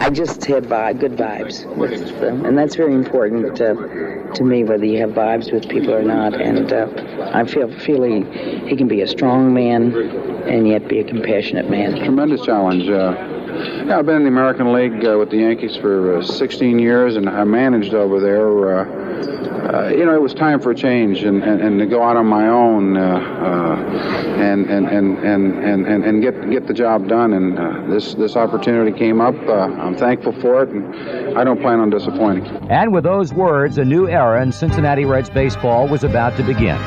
I just have good vibes, and that's very important to me, whether you have vibes with people or not. And I feel he can be a strong man and yet be a compassionate man. Tremendous challenge. Yeah, I've been in the American League with the Yankees for 16 years, and I managed over there. It was time for a change, and to go out on my own and get the job done. And this opportunity came up. I'm thankful for it, and I don't plan on disappointing. And with those words, a new era in Cincinnati Reds baseball was about to begin.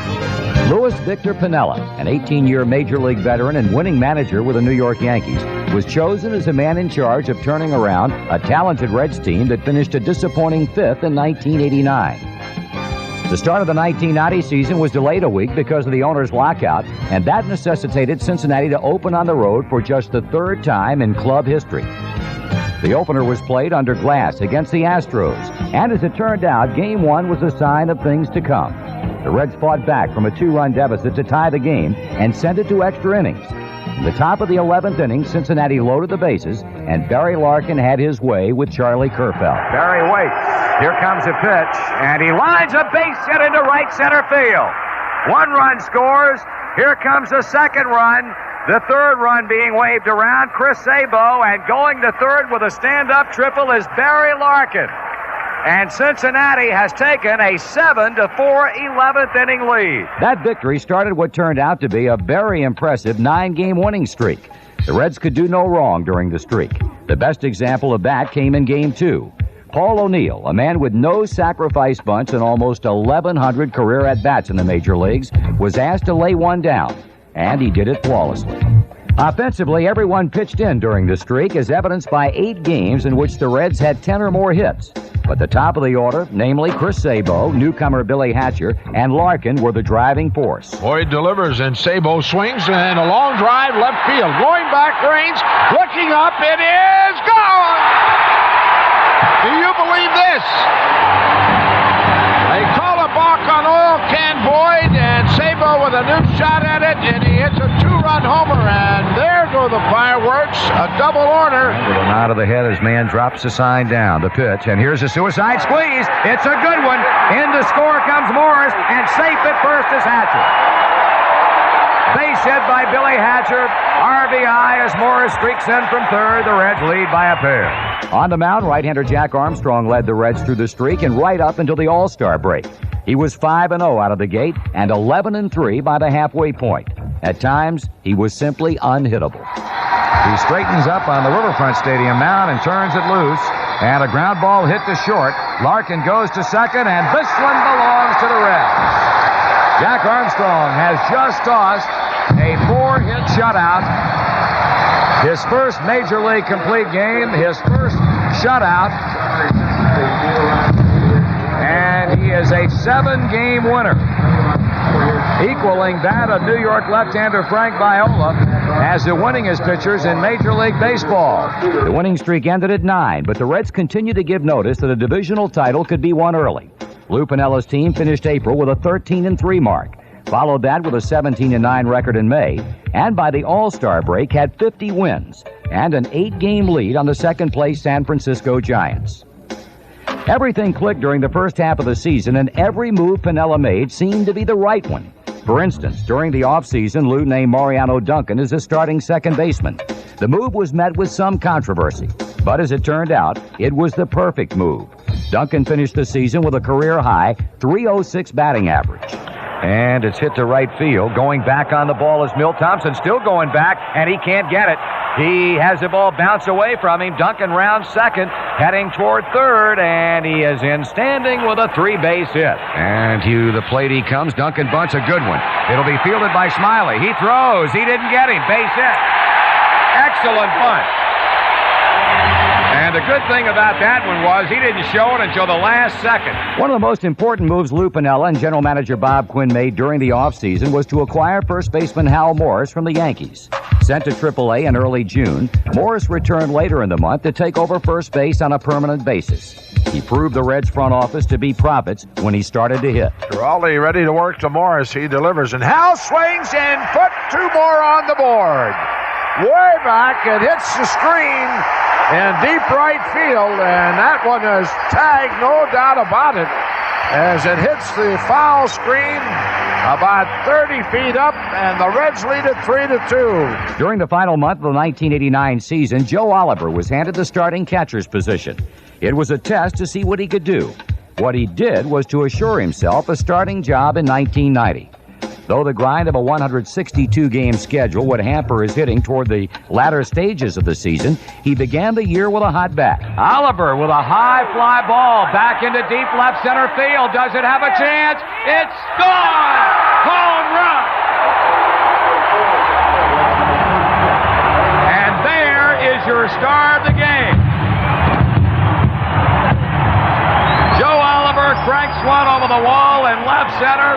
Louis Victor Piniella, an 18-year Major League veteran and winning manager with the New York Yankees, was chosen as a man in charge of turning around a talented Reds team that finished a disappointing 5th in 1989. The start of the 1990 season was delayed a week because of the owner's lockout, and that necessitated Cincinnati to open on the road for just the 3rd time in club history. The opener was played under glass against the Astros, and as it turned out, Game 1 was a sign of things to come. The Reds fought back from a 2-run deficit to tie the game and send it to extra innings. In the top of the 11th inning, Cincinnati loaded the bases, and Barry Larkin had his way with Charlie Kerfeld. Barry waits. Here comes a pitch, and he lines a base hit into right center field. 1 run scores. Here comes the 2nd run. The 3rd run being waved around. Chris Sabo, and going to 3rd with a stand-up triple is Barry Larkin. And Cincinnati has taken a 7-4 11th inning lead. That victory started what turned out to be a very impressive 9-game winning streak. The Reds could do no wrong during the streak. The best example of that came in Game 2. Paul O'Neill, a man with no sacrifice bunts and almost 1,100 career at-bats in the major leagues, was asked to lay one down, and he did it flawlessly. Offensively, everyone pitched in during the streak, as evidenced by 8 games in which the Reds had 10 or more hits. But the top of the order, namely Chris Sabo, newcomer Billy Hatcher, and Larkin, were the driving force. Boyd delivers, and Sabo swings, and a long drive left field. Going back range, looking up, it is gone! Do you believe this? They call a balk on oil can Boyd, and Sabo with a new shot at it, and he hits a 2-run homer, and there go the fireworks, a double order. With a nod of the head as man drops the sign down. The pitch, and here's a suicide squeeze. It's a good one. In to score comes Morris, and safe at first is Hatcher. Base hit by Billy Hatcher. RBI as Morris streaks in from 3rd. The Reds lead by a pair. On the mound, right-hander Jack Armstrong led the Reds through the streak and right up until the All-Star break. He was 5-0 out of the gate and 11-3 by the halfway point. At times, he was simply unhittable. He straightens up on the Riverfront Stadium mound and turns it loose. And a ground ball hit to short. Larkin goes to 2nd, and this one belongs to the Reds. Jack Armstrong has just tossed a 4-hit shutout. His first Major League complete game, his first shutout. And he is a 7-game winner, equaling that of New York left-hander Frank Viola as the winningest pitchers in Major League Baseball. The winning streak ended at 9, but the Reds continued to give notice that a divisional title could be won early. Lou Piniella's team finished April with a 13-3 mark, followed that with a 17-9 record in May, and by the All-Star break had 50 wins and an 8-game lead on the second-place San Francisco Giants. Everything clicked during the first half of the season, and every move Piniella made seemed to be the right one. For instance, during the offseason, Lou named Mariano Duncan as his starting second baseman. The move was met with some controversy, but as it turned out, it was the perfect move. Duncan finished the season with a career-high .306 batting average. And it's hit to right field. Going back on the ball is Milt Thompson. Still going back, and he can't get it. He has the ball bounce away from him. Duncan rounds 2nd, heading toward 3rd, and he is in standing with a 3-base hit. And to the plate he comes. Duncan bunts a good one. It'll be fielded by Smiley. He throws. He didn't get him. Base hit. Excellent bunt. And the good thing about that one was he didn't show it until the last second. One of the most important moves Lou Piniella and general manager Bob Quinn made during the offseason was to acquire first baseman Hal Morris from the Yankees. Sent to AAA in early June, Morris returned later in the month to take over first base on a permanent basis. He proved the Reds front office to be prophets when he started to hit. Giraldi ready to work to Morris. He delivers, and Hal swings and put 2 more on the board. Way back, it hits the screen. in deep right field, and that one is tagged, no doubt about it, as it hits the foul screen about 30 feet up, and the Reds lead it 3-2. During the final month of the 1989 season, Joe Oliver was handed the starting catcher's position. It was a test to see what he could do. What he did was to assure himself a starting job in 1990. Though the grind of a 162-game schedule would hamper his hitting toward the latter stages of the season, he began the year with a hot bat. Oliver with a high fly ball back into deep left center field. Does it have a chance? It's gone! Home run! And there is your star of the game. Joe Oliver cranks one over the wall in left center.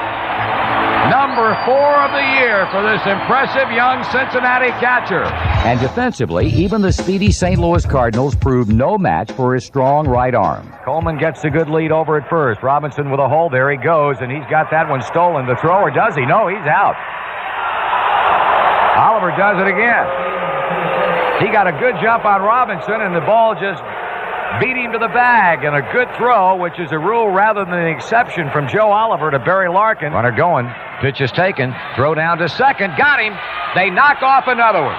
Number 4 of the year for this impressive young Cincinnati catcher. And defensively, even the speedy St. Louis Cardinals proved no match for his strong right arm. Coleman gets a good lead over at first. Robinson with a hold. There he goes, and he's got that one stolen. The thrower, does he? No, he's out. Oliver does it again. He got a good jump on Robinson, and the ball just beat him to the bag, and a good throw, which is a rule rather than an exception from Joe Oliver to Barry Larkin. Runner going. Pitch is taken. Throw down to second. Got him. They knock off another one.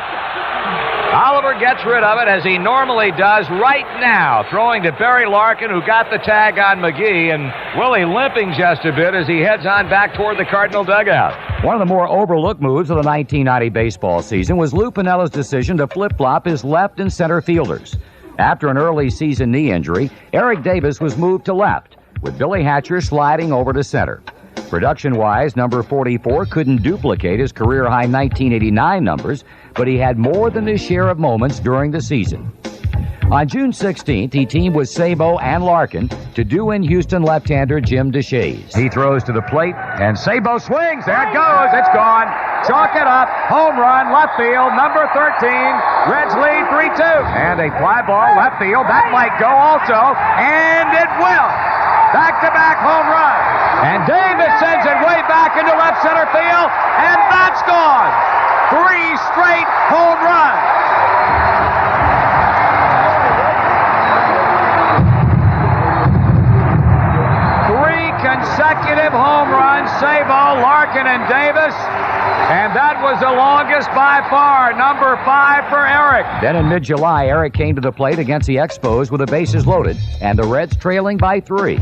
Oliver gets rid of it as he normally does right now, throwing to Barry Larkin, who got the tag on McGee, and Willie limping just a bit as he heads on back toward the Cardinal dugout. One of the more overlooked moves of the 1990 baseball season was Lou Piniella's decision to flip-flop his left and center fielders. After an early season knee injury, Eric Davis was moved to left, with Billy Hatcher sliding over to center. Production-wise, number 44 couldn't duplicate his career-high 1989 numbers, but he had more than his share of moments during the season. On June 16th, he teamed with Sabo and Larkin to do in Houston left-hander Jim DeShays. He throws to the plate, and Sabo swings. There it goes. It's gone. Chalk it up. Home run, left field, number 13. Reds lead 3-2. And a fly ball left field. That might go also, and it will. Back-to-back home run. And Davis sends it way back into left center field, and that's gone. 3 straight home runs. Consecutive home runs, Sabo, Larkin, and Davis. And that was the longest by far, number 5 for Eric. Then in mid-July, Eric came to the plate against the Expos with the bases loaded, and the Reds trailing by 3.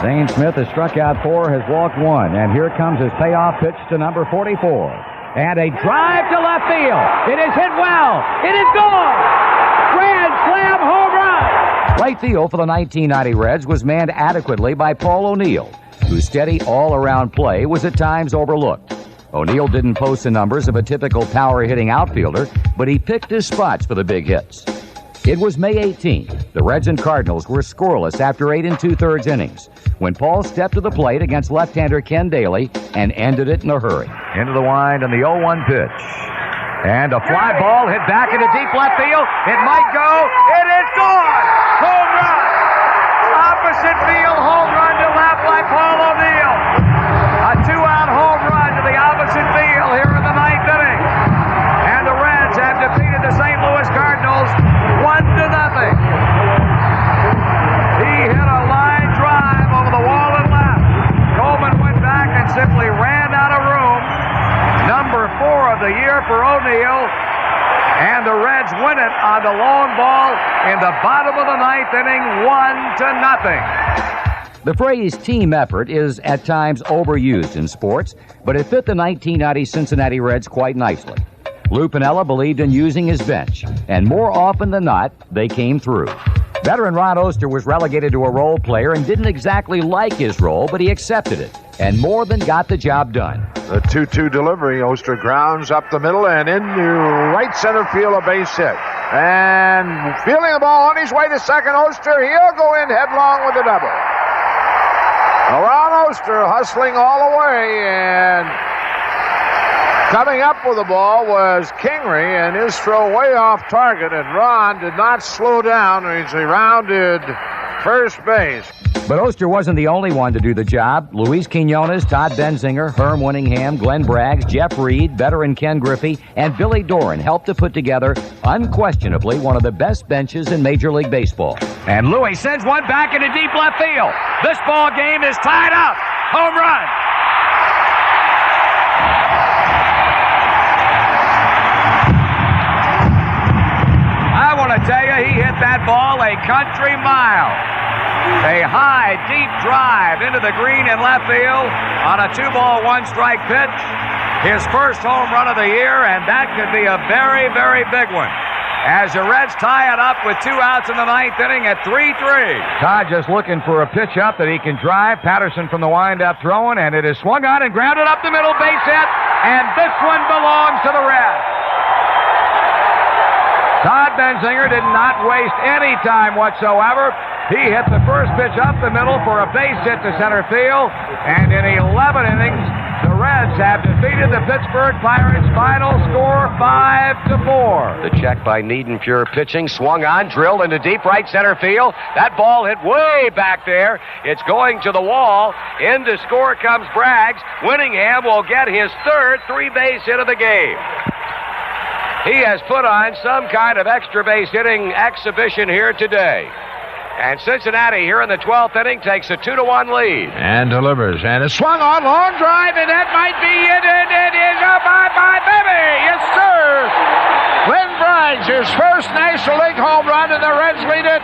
Zane Smith has struck out 4, has walked 1, and here comes his payoff pitch to number 44. And a drive to left field. It is hit well. It is gone. Grand slam home run. Right field for the 1990 Reds was manned adequately by Paul O'Neill, whose steady all-around play was at times overlooked. O'Neill didn't post the numbers of a typical power-hitting outfielder, but he picked his spots for the big hits. It was May 18th. The Reds and Cardinals were scoreless after 8 2/3 innings when Paul stepped to the plate against left-hander Ken Daly and ended it in a hurry. Into the wind and the 0-1 pitch. And a fly ball hit back into deep left field. It might go. It is gone. Home run. Opposite field home run to left by Paul O'Neill. A 2-out home run to the opposite field here in the 9th inning. And the Reds have defeated the St. Louis Cardinals 1-0. He hit a line drive over the wall and left. Coleman went back and simply ran out of room. Number 4 of the year for O'Neill. And the Reds win it on the long ball in the bottom of the 9th inning, 1-0. The phrase team effort is at times overused in sports, but it fit the 1990 Cincinnati Reds quite nicely. Lou Piniella believed in using his bench, and more often than not, they came through. Veteran Ron Oster was relegated to a role player and didn't exactly like his role, but he accepted it, and more than got the job done. The 2-2 delivery. Oster grounds up the middle and into right center field, a base hit. And fielding the ball on his way to second, Oster. He'll go in headlong with a double. Ron Oster hustling all the way, and coming up with the ball was Kingery, and his throw way off target, and Ron did not slow down as he rounded first base. But Oster wasn't the only one to do the job. Luis Quinones, Todd Benzinger, Herm Winningham, Glenn Braggs, Jeff Reed, veteran Ken Griffey, and Billy Doran helped to put together, unquestionably, one of the best benches in Major League Baseball. And Louis sends one back into deep left field. This ball game is tied up. Home run. I want to tell you, he hit that ball a country mile. A high, deep drive into the green in left field on a 2-ball, 1-strike pitch. His first home run of the year, and that could be a very, very big one. As the Reds tie it up with 2 outs in the 9th inning at 3-3. Todd just looking for a pitch up that he can drive. Patterson from the windup throwing, and it is swung on and grounded up the middle, base hit, and this one belongs to the Reds. Todd Benzinger did not waste any time whatsoever. He hit the first pitch up the middle for a base hit to center field, and in 11 innings, the Reds have defeated the Pittsburgh Pirates. Final score 5-4. The check by Niedenfuhr pitching, swung on, drilled into deep right center field. That ball hit way back there. It's going to the wall. In to score comes Braggs. Winningham will get his third 3-base hit of the game. He has put on some kind of extra base hitting exhibition here today. And Cincinnati here in the 12th inning takes a 2-1 lead. And delivers. And it's swung on, long drive, and that might be it. And it is a bye-bye, baby. Yes, sir. Glenn Braggs, his first National League home run, and the Reds lead it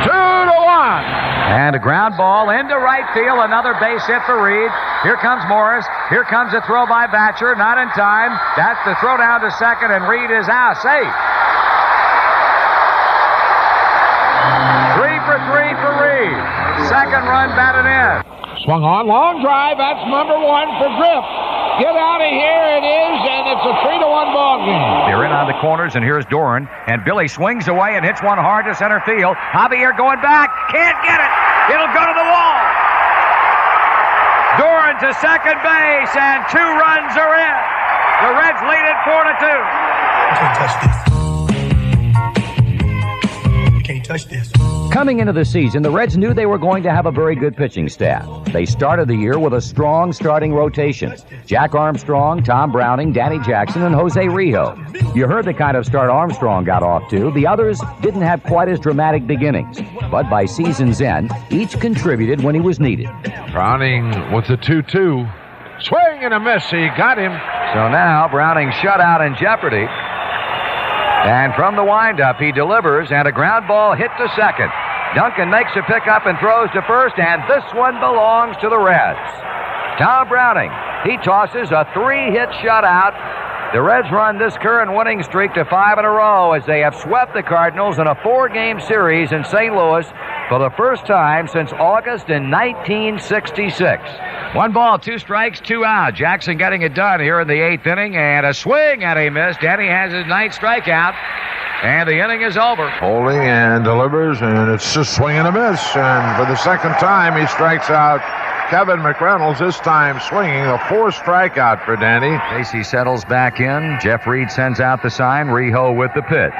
2-1. And a ground ball into right field. Another base hit for Reed. Here comes Morris. Here comes a throw by Batcher. Not in time. That's the throw down to second, and Reed is out. Safe. 3 for 3 for Reed. Second run batted in. Swung on, long drive. That's number 1 for Griff. Get out of here, it is, and it's a 3-1 ball game. They're in on the corners, and here's Doran. And Billy swings away and hits one hard to center field. Javier going back. Can't get it. It'll go to the wall. Doran to second base, and 2 runs are in. The Reds lead it 4-2. Can't touch this. You can't touch this. Coming into the season, the Reds knew they were going to have a very good pitching staff. They started the year with a strong starting rotation. Jack Armstrong, Tom Browning, Danny Jackson, and Jose Rijo. You heard the kind of start Armstrong got off to. The others didn't have quite as dramatic beginnings. But by season's end, each contributed when he was needed. Browning with the 2-2. Swing and a miss. He got him. So now Browning shut out in jeopardy. And from the windup, he delivers, and a ground ball hit to second. Duncan makes a pickup and throws to first, and this one belongs to the Reds. Tom Browning, he tosses a 3-hit shutout. The Reds run this current winning streak to 5 in a row as they have swept the Cardinals in a 4-game series in St. Louis for the first time since August in 1966. 1 ball, 2 strikes, 2 out. Jackson getting it done here in the 8th inning, and a swing and a miss. Danny has his 9th strikeout, and the inning is over. Holding and delivers, and it's just swing and a miss. And for the second time, he strikes out Kevin McReynolds, this time swinging. A 4th strikeout for Danny. Casey settles back in. Jeff Reed sends out the sign. Rijo with the pitch.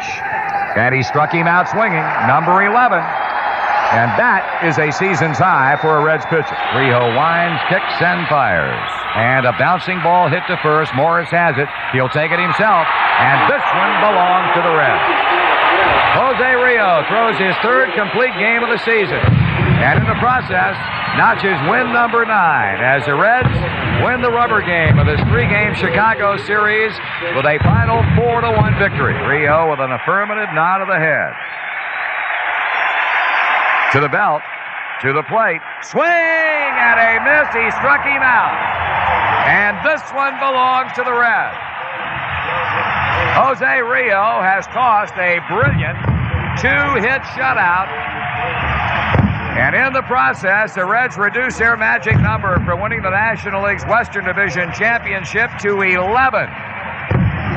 And he struck him out swinging. Number 11. And that is a season's high for a Reds pitcher. Rijo winds, kicks, and fires. And a bouncing ball hit to first. Morris has it. He'll take it himself. And this one belongs to the Reds. Jose Rijo throws his 3rd complete game of the season. And in the process, notches win number 9 as the Reds win the rubber game of this 3-game Chicago series with a final 4-1 victory. Rijo with an affirmative nod of the head. To the belt, to the plate, swing and a miss. He struck him out. And this one belongs to the Reds. Jose Rijo has tossed a brilliant 2-hit shutout. And in the process, the Reds reduce their magic number for winning the National League's Western Division Championship to 11.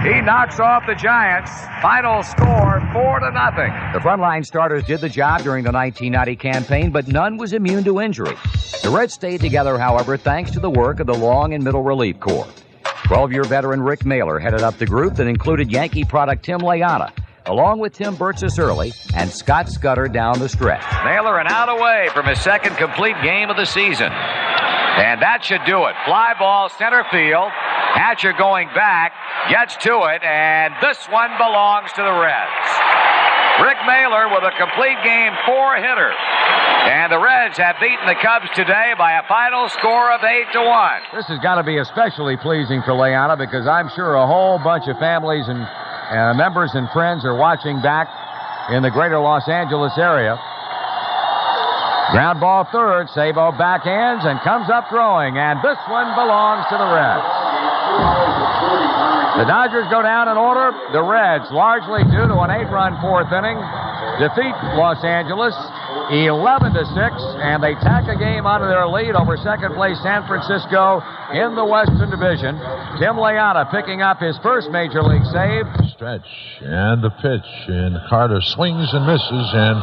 He knocks off the Giants. Final score, 4-0. The frontline starters did the job during the 1990 campaign, but none was immune to injury. The Reds stayed together, however, thanks to the work of the long and middle relief corps. 12-year veteran Rick Mailer headed up the group that included Yankee product Tim Layana, along with Tim Burtsis early and Scott Scudder down the stretch. Naylor an out away from his second complete game of the season. And that should do it. Fly ball center field. Hatcher going back, gets to it, and this one belongs to the Reds. Rick Naylor with a complete game 4-hitter. And the Reds have beaten the Cubs today by a final score of 8-1. This has got to be especially pleasing for Leona because I'm sure a whole bunch of families and members and friends are watching back in the greater Los Angeles area. Ground ball third. Sabo backhands and comes up throwing. And this one belongs to the Reds. The Dodgers go down in order. The Reds, largely due to an 8-run fourth inning, defeat Los Angeles 11-6, and they tack a game out of their lead over second place San Francisco in the Western Division. Tim Leona picking up his first major league save. Stretch and the pitch, and Carter swings and misses, and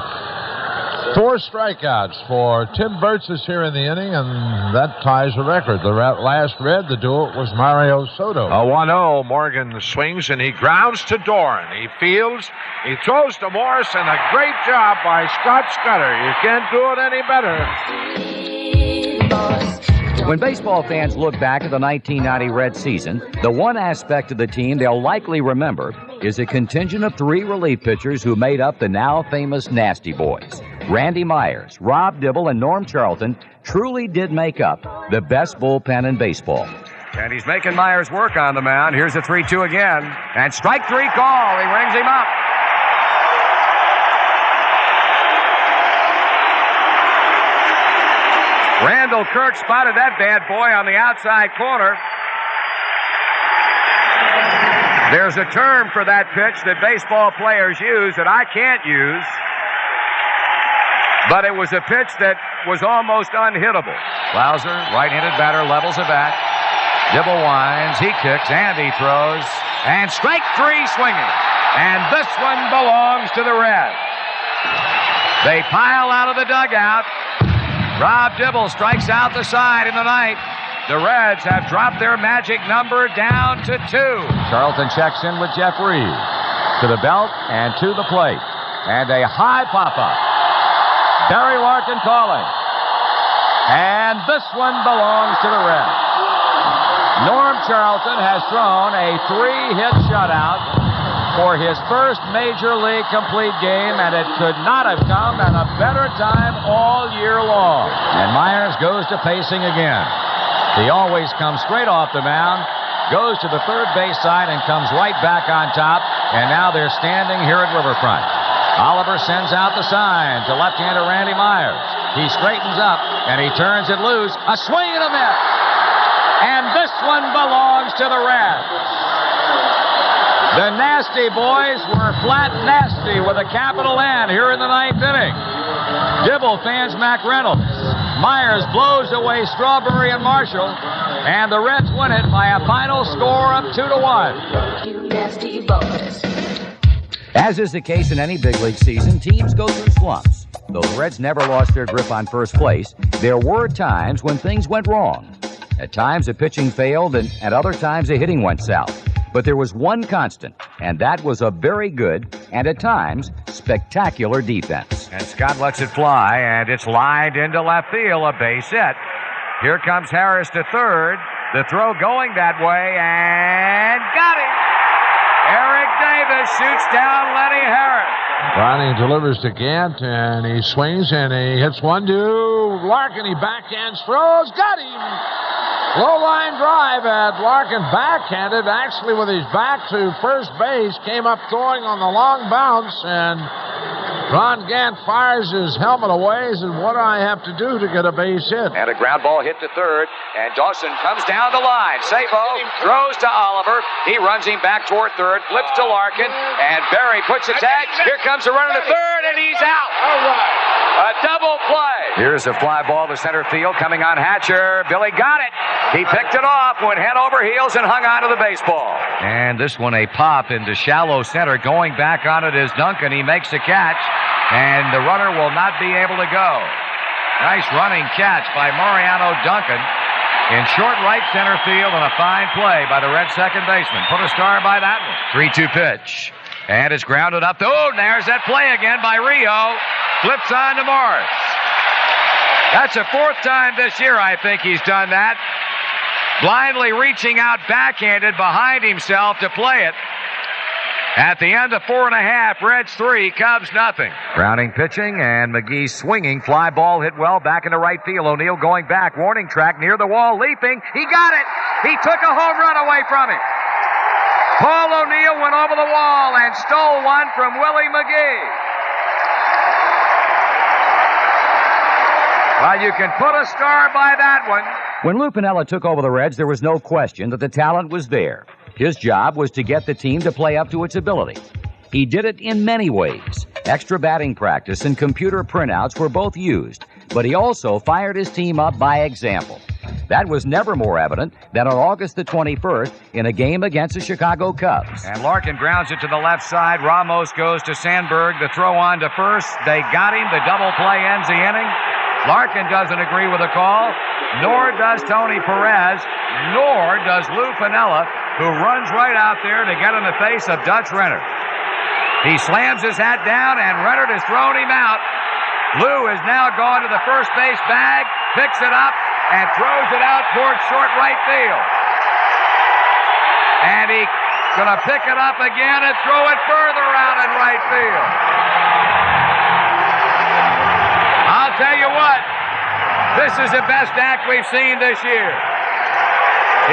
4 strikeouts for Tim Burtsis here in the inning, and that ties a record. The last Red, the duel, was Mario Soto. A 1-0. Morgan swings, and he grounds to Doran. He fields. He throws to Morris, and a great job by Scott Scudder. You can't do it any better. When baseball fans look back at the 1990 Reds season, the one aspect of the team they'll likely remember is a contingent of 3 relief pitchers who made up the now famous Nasty Boys. Randy Myers, Rob Dibble, and Norm Charlton truly did make up the best bullpen in baseball. And he's making Myers work on the mound. Here's the 3-2 again. And strike 3 call. He rings him up. Randall Kirk spotted that bad boy on the outside corner. There's a term for that pitch that baseball players use that I can't use. But it was a pitch that was almost unhittable. Lauser, right-handed batter, levels it back. Dibble winds, he kicks, and he throws. And strike 3 swinging. And this one belongs to the Reds. They pile out of the dugout. Rob Dibble strikes out the side in the ninth. The Reds have dropped their magic number down to 2. Charlton checks in with Jeff Reed. To the belt and to the plate. And a high pop-up. Barry Larkin calling. And this one belongs to the Reds. Norm Charlton has thrown a 3-hit shutout for his first major league complete game, and it could not have come at a better time all year long. And Myers goes to pacing again. He always comes straight off the mound, goes to the third base side, and comes right back on top. And now they're standing here at Riverfront. Oliver sends out the sign to left-hander Randy Myers. He straightens up, and he turns it loose. A swing and a miss. And this one belongs to the Reds. The Nasty Boys were flat nasty with a capital N here in the ninth inning. Dibble fans Mac Reynolds. Myers blows away Strawberry and Marshall, and the Reds win it by a final score of 2-1. You nasty boys. As is the case in any big league season, teams go through slumps. Though the Reds never lost their grip on first place, there were times when things went wrong. At times, the pitching failed, and at other times, the hitting went south. But there was one constant, and that was a very good and, at times, spectacular defense. And Scott lets it fly, and it's lined into left field, a base hit. Here comes Harris to third. The throw going that way, and got him! Eric Davis shoots down Lenny Harris. Browning delivers to Gant, and he swings, and he hits one to Larkin. He backhands, throws, got him! Low line drive at Larkin, backhanded, actually with his back to first base, came up throwing on the long bounce, and Ron Gant fires his helmet away. Says, what do I have to do to get a base hit? And a ground ball hit to third, and Dawson comes down the line. Sabo throws to Oliver. He runs him back toward third, flips to Larkin, and Barry puts a tag. Here comes the runner to third, and he's out. All right. A double play. Here's a fly ball to center field coming on Hatcher. Billy got it. He picked it off, went head over heels, and hung on to the baseball. And this one a pop into shallow center. Going back on it is Duncan. He makes the catch, and the runner will not be able to go. Nice running catch by Mariano Duncan in short right center field, and a fine play by the Red second baseman. Put a star by that one. 3-2 pitch. And it's grounded up. Oh, there's that play again by Rio. Flips on to Morris. That's the fourth time this year I think he's done that. Blindly reaching out backhanded behind himself to play it. At the end of 4.5, Reds 3, Cubs nothing. Browning pitching and McGee swinging. Fly ball hit well back into right field. O'Neill going back. Warning track near the wall. Leaping. He got it. He took a home run away from him. Paul O'Neill went over the wall and stole one from Willie McGee. Well, you can put a star by that one. When Lou Piniella took over the Reds, there was no question that the talent was there. His job was to get the team to play up to its ability. He did it in many ways. Extra batting practice and computer printouts were both used, but he also fired his team up by example. That was never more evident than on August the 21st in a game against the Chicago Cubs. And Larkin grounds it to the left side. Ramos goes to Sandberg. The throw on to first. They got him. The double play ends the inning. Larkin doesn't agree with the call, nor does Tony Perez, nor does Lou Piniella, who runs right out there to get in the face of Dutch Renner. He slams his hat down, and Renner has thrown him out. Lou has now gone to the first base bag, picks it up, and throws it out towards short right field. And he's going to pick it up again and throw it further out in right field. I'll tell you what, this is the best act we've seen this year.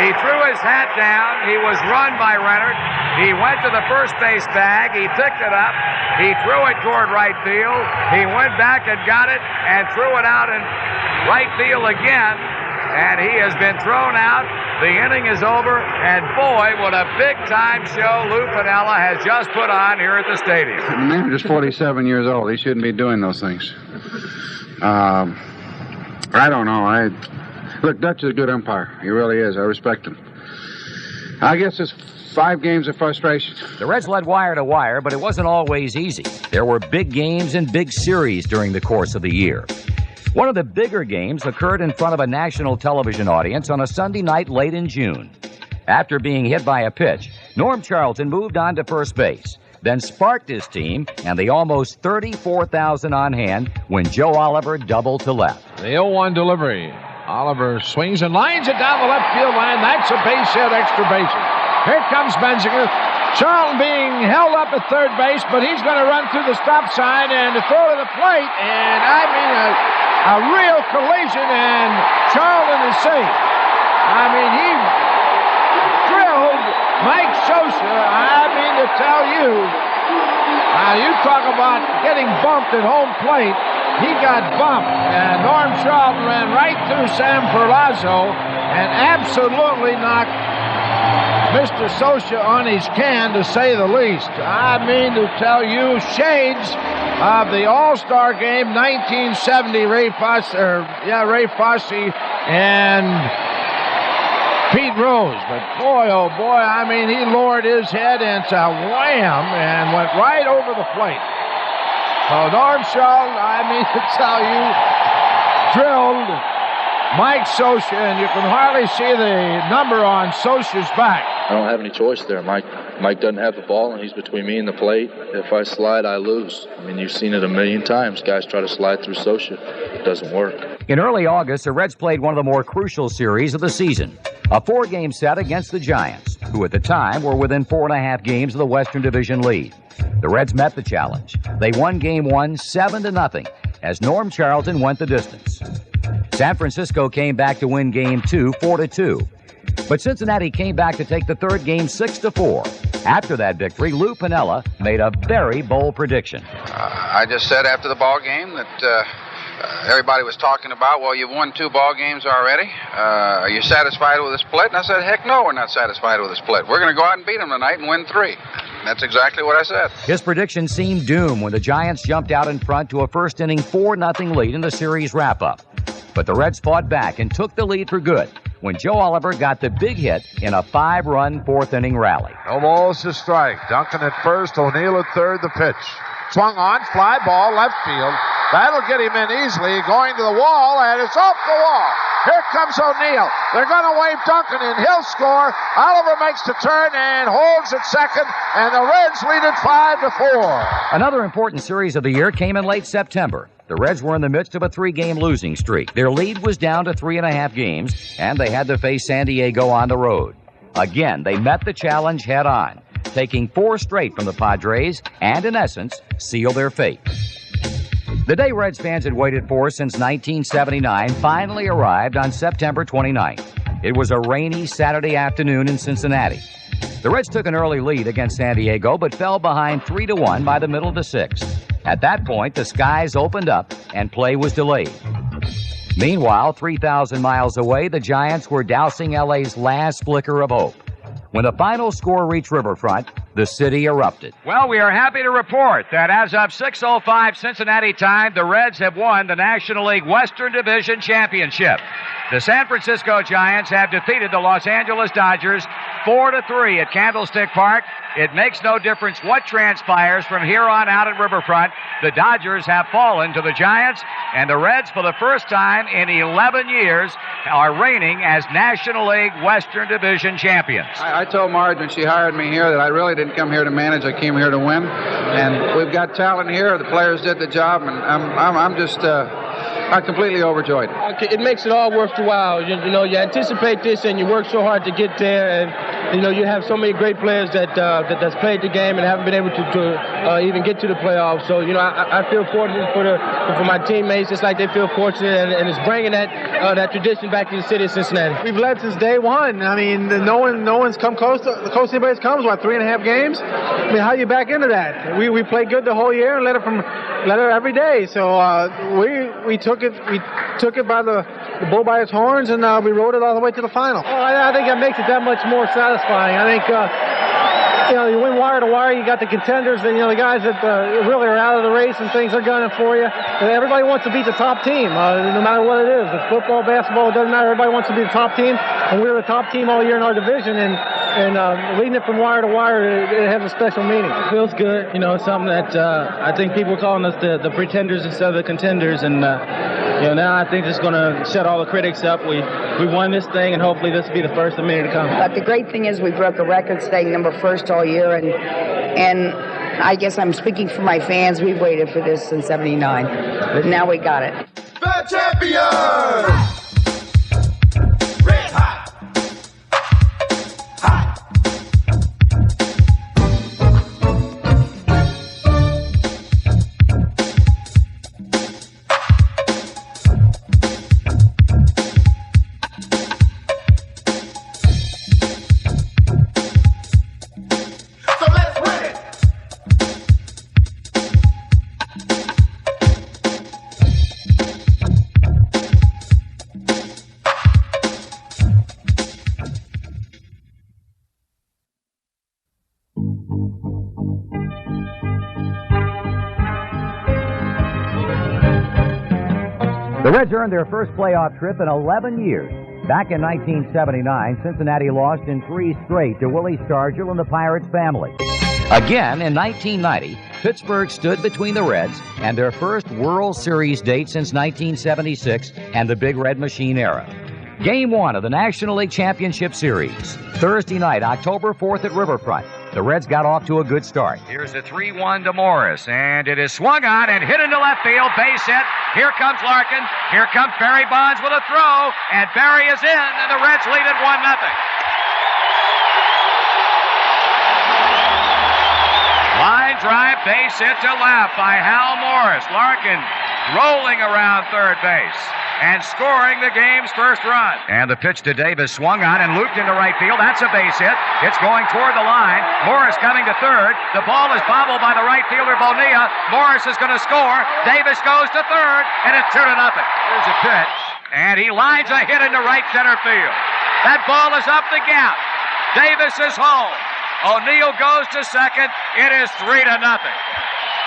He threw his hat down. He was run by Renner. He went to the first base bag. He picked it up. He threw it toward right field. He went back and got it and threw it out in right field again. And he has been thrown out. The inning is over. And boy, what a big-time show Lou Piniella has just put on here at the stadium. The manager's 47 years old. He shouldn't be doing those things. I don't know. Look, Dutch is a good umpire. He really is. I respect him. I guess it's 5 games of frustration. The Reds led wire to wire, but it wasn't always easy. There were big games and big series during the course of the year. One of the bigger games occurred in front of a national television audience on a Sunday night late in June. After being hit by a pitch, Norm Charlton moved on to first base, then sparked his team and the almost 34,000 on hand when Joe Oliver doubled to left. The 0-1 delivery. Oliver swings and lines it down the left field line. That's a base hit, extra bases. Here comes Benzinger. Charlton being held up at third base, but he's going to run through the stop sign and to throw to the plate. And I mean, a real collision, and Charlton is safe. I mean, he drilled Mike Sosa. I mean, to tell you, you talk about getting bumped at home plate. He got bumped, and Norm Charlton ran right through Sam Perlazzo and absolutely knocked Mr. Sosa on his can, to say the least. I mean, to tell you, shades of the All-Star Game 1970, Ray Fosse and Pete Rose. But boy, oh boy, I mean, he lowered his head and it's a wham and went right over the plate. So Norm Charlton, I mean to tell you, drilled Mike Sosa, and you can hardly see the number on Sosa's back. I don't have any choice there. Mike doesn't have the ball, and he's between me and the plate. If I slide, I lose. I mean, you've seen it a million times. Guys try to slide through Sosa. It doesn't work. In early August, the Reds played one of the more crucial series of the season, a 4-game set against the Giants, who at the time were within 4.5 games of the Western Division lead. The Reds met the challenge. They won Game 1 7-0 as Norm Charlton went the distance. San Francisco came back to win Game 2 4-2. But Cincinnati came back to take the third game 6-4. After that victory, Lou Piniella made a very bold prediction. I just said after the ball game that everybody was talking about, well, you've won 2 ball games already. Are you satisfied with the split? And I said, heck no, we're not satisfied with the split. We're going to go out and beat them tonight and win 3. That's exactly what I said. His prediction seemed doomed when the Giants jumped out in front to a first-inning 4-0 lead in the series wrap-up. But the Reds fought back and took the lead for good when Joe Oliver got the big hit in a 5-run 4th-inning rally. No balls to strike. Duncan at first, O'Neill at third, the pitch. Swung on, fly ball, left field. That'll get him in easily, going to the wall, and it's off the wall. Here comes O'Neill. They're going to wave Duncan in. He'll score. Oliver makes the turn and holds at second, and the Reds lead it 5-4. Another important series of the year came in late September. The Reds were in the midst of a 3-game losing streak. Their lead was down to 3.5 games, and they had to face San Diego on the road. Again, they met the challenge head-on, taking 4 straight from the Padres and, in essence, sealed their fate. The day Reds fans had waited for since 1979 finally arrived on September 29th. It was a rainy Saturday afternoon in Cincinnati. The Reds took an early lead against San Diego, but fell behind 3-1 by the middle of the 6th. At that point, the skies opened up and play was delayed. Meanwhile, 3,000 miles away, the Giants were dousing LA's last flicker of hope. When the final score reached Riverfront, the city erupted. Well, we are happy to report that as of 6:05 Cincinnati time, the Reds have won the National League Western Division Championship. The San Francisco Giants have defeated the Los Angeles Dodgers 4-3 at Candlestick Park. It makes no difference what transpires from here on out at Riverfront. The Dodgers have fallen to the Giants, and the Reds, for the first time in 11 years, are reigning as National League Western Division champions. I told Marge when she hired me here that I really didn't come here to manage. I came here to win, and we've got talent here. The players did the job, and I'm completely overjoyed. It makes it all worth the while. You know, you anticipate this, and you work so hard to get there, and you know you have so many great players that's played the game and haven't been able to even get to the playoffs. So you know, I feel fortunate for my teammates, just like they feel fortunate, and it's bringing that tradition back to the city of Cincinnati. We've led since day one. I mean, no one's come close to anybody's comes. What, 3.5 games? I mean, how do you back into that? We played good the whole year and led it every day. So we took it by the bull by its horns, and we rode it all the way to the final. Well, I think that makes it that much more satisfying. I think you win wire to wire. You got the contenders, and the guys that really are out of the race and things are gunning for you. And everybody wants to beat the top team, no matter what it is. It's football, basketball, it doesn't matter. Everybody wants to be the top team, and we were the top team all year in our division. And leading it from wire to wire, it has a special meaning. It feels good. You know, it's something that I think people are calling us the pretenders instead of the contenders, and now I think it's going to shut all the critics up. We won this thing, and hopefully this will be the first of many to come. But the great thing is we broke a record, staying number first all year, and I guess I'm speaking for my fans. We've waited for this since '79, but now we got it. The champions! Red hot! The Reds earned their first playoff trip in 11 years. Back in 1979, Cincinnati lost in 3 straight to Willie Stargell and the Pirates family. Again, in 1990, Pittsburgh stood between the Reds and their first World Series date since 1976 and the Big Red Machine era. Game 1 of the National League Championship Series. Thursday night, October 4th at Riverfront. The Reds got off to a good start. Here's a 3-1 to Morris, and it is swung on and hit into left field. Base hit. Here comes Larkin. Here comes Barry Bonds with a throw, and Barry is in, and the Reds lead it 1-0. Line drive, base hit to left by Hal Morris. Larkin rolling around third base and scoring the game's first run. And the pitch to Davis swung on and looped into right field. That's a base hit. It's going toward the line. Morris coming to third. The ball is bobbled by the right fielder, Bonilla. Morris is going to score. Davis goes to third, and it's 2-0. There's a pitch, and he lines a hit into right center field. That ball is up the gap. Davis is home. O'Neill goes to second. It is 3-0.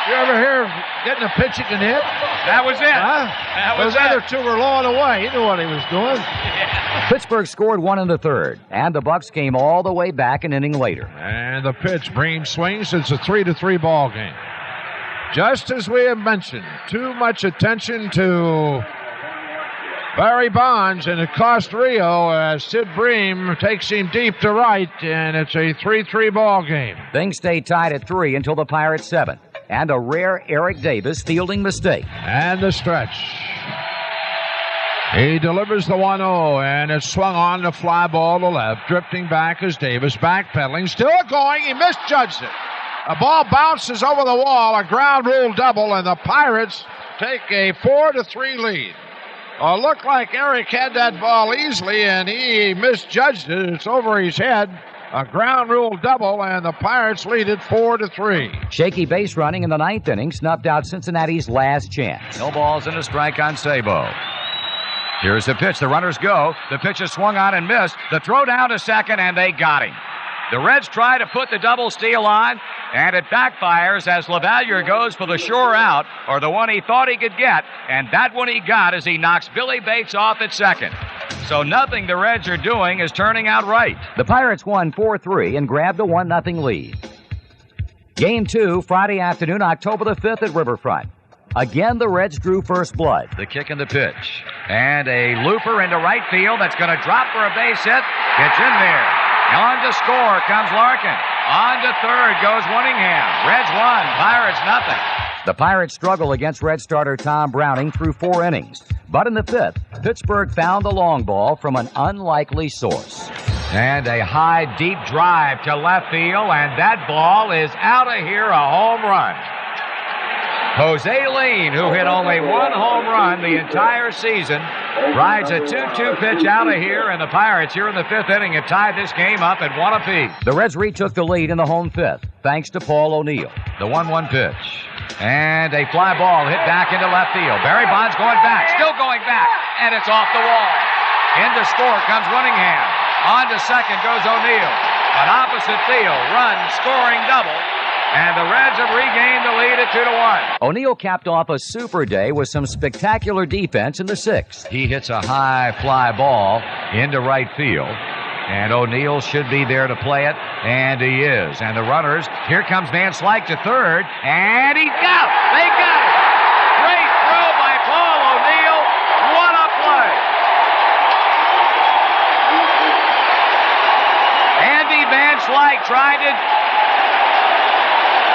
You ever hear of getting a pitch you can hit? That was it. Huh? Those other two were lawing away. He knew what he was doing. Pittsburgh scored 1 in the third, and the Bucks came all the way back an inning later. And the pitch, Bream swings. It's a 3-3 ball game. Just as we have mentioned, too much attention to Barry Bonds, and it cost Rio as Sid Bream takes him deep to right, and it's a 3-3 ball game. Things stay tied at 3 until the Pirates' 7th, and a rare Eric Davis fielding mistake. And the stretch. He delivers the 1-0, and it's swung on the fly ball to left. Drifting back is Davis, backpedaling, still going. He misjudged it. The ball bounces over the wall, a ground rule double, and the Pirates take a 4-3 lead. Looked like Eric had that ball easily, and he misjudged it. It's over his head. A ground rule double, and the Pirates lead it 4-3. Shaky base running in the 9th inning snuffed out Cincinnati's last chance. No balls and a strike on Sabo. Here's the pitch. The runners go. The pitch is swung on and missed. The throw down to second, and they got him. The Reds try to put the double steal on, and it backfires as LaValliere goes for the sure out, or the one he thought he could get, and that one he got as he knocks Billy Bates off at second. So nothing the Reds are doing is turning out right. The Pirates won 4-3 and grabbed a 1-0 lead. Game 2, Friday afternoon, October the 5th at Riverfront. Again, the Reds drew first blood. The kick and the pitch. And a looper into right field that's going to drop for a base hit. It's in there. On to score comes Larkin. On to third goes Winningham. Reds 1, Pirates nothing. The Pirates struggle against Red starter Tom Browning through 4 innings. But in the 5th, Pittsburgh found the long ball from an unlikely source. And a high, deep drive to left field, and that ball is out of here, a home run. Jose Lean, who hit only 1 home run the entire season, rides a 2-2 pitch out of here, and the Pirates here in the 5th inning have tied this game up at 1 apiece. The Reds retook the lead in the home 5th, thanks to Paul O'Neill. The 1-1 pitch. And a fly ball hit back into left field. Barry Bonds going back, still going back, and it's off the wall. In to score comes Winningham. On to second goes O'Neill. An opposite field, run, scoring double. And the Reds have regained the lead at 2-1. O'Neill capped off a super day with some spectacular defense in the 6th. He hits a high fly ball into right field. And O'Neill should be there to play it, and he is. And the runners, here comes Van Slyke to third, and he's got it. They got it. Great throw by Paul O'Neill. What a play. Andy Van Slyke tried to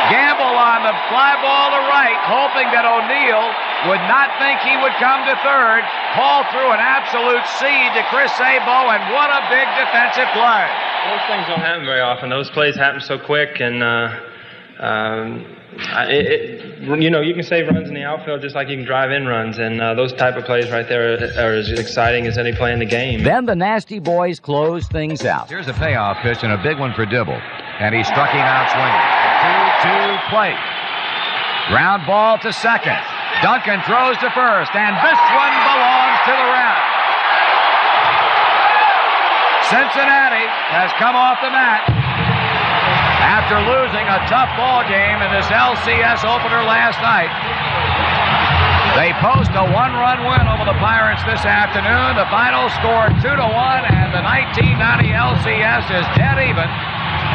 gamble on the fly ball to right, hoping that O'Neill would not think he would come to third. Paul threw an absolute seed to Chris Sabo, and what a big defensive play. Those things don't happen very often. Those plays happen so quick, and you can save runs in the outfield just like you can drive in runs, and those type of plays right there are as exciting as any play in the game. Then the Nasty Boys close things out. Here's a payoff pitch and a big one for Dibble, and he struck him out swinging. 2-2 plate. Ground ball to second. Duncan throws to first, and this one belongs to the Reds. Cincinnati has come off the mat after losing a tough ball game in this LCS opener last night. They post a 1-run win over the Pirates this afternoon. The final score 2-1, and the 1990 LCS is dead even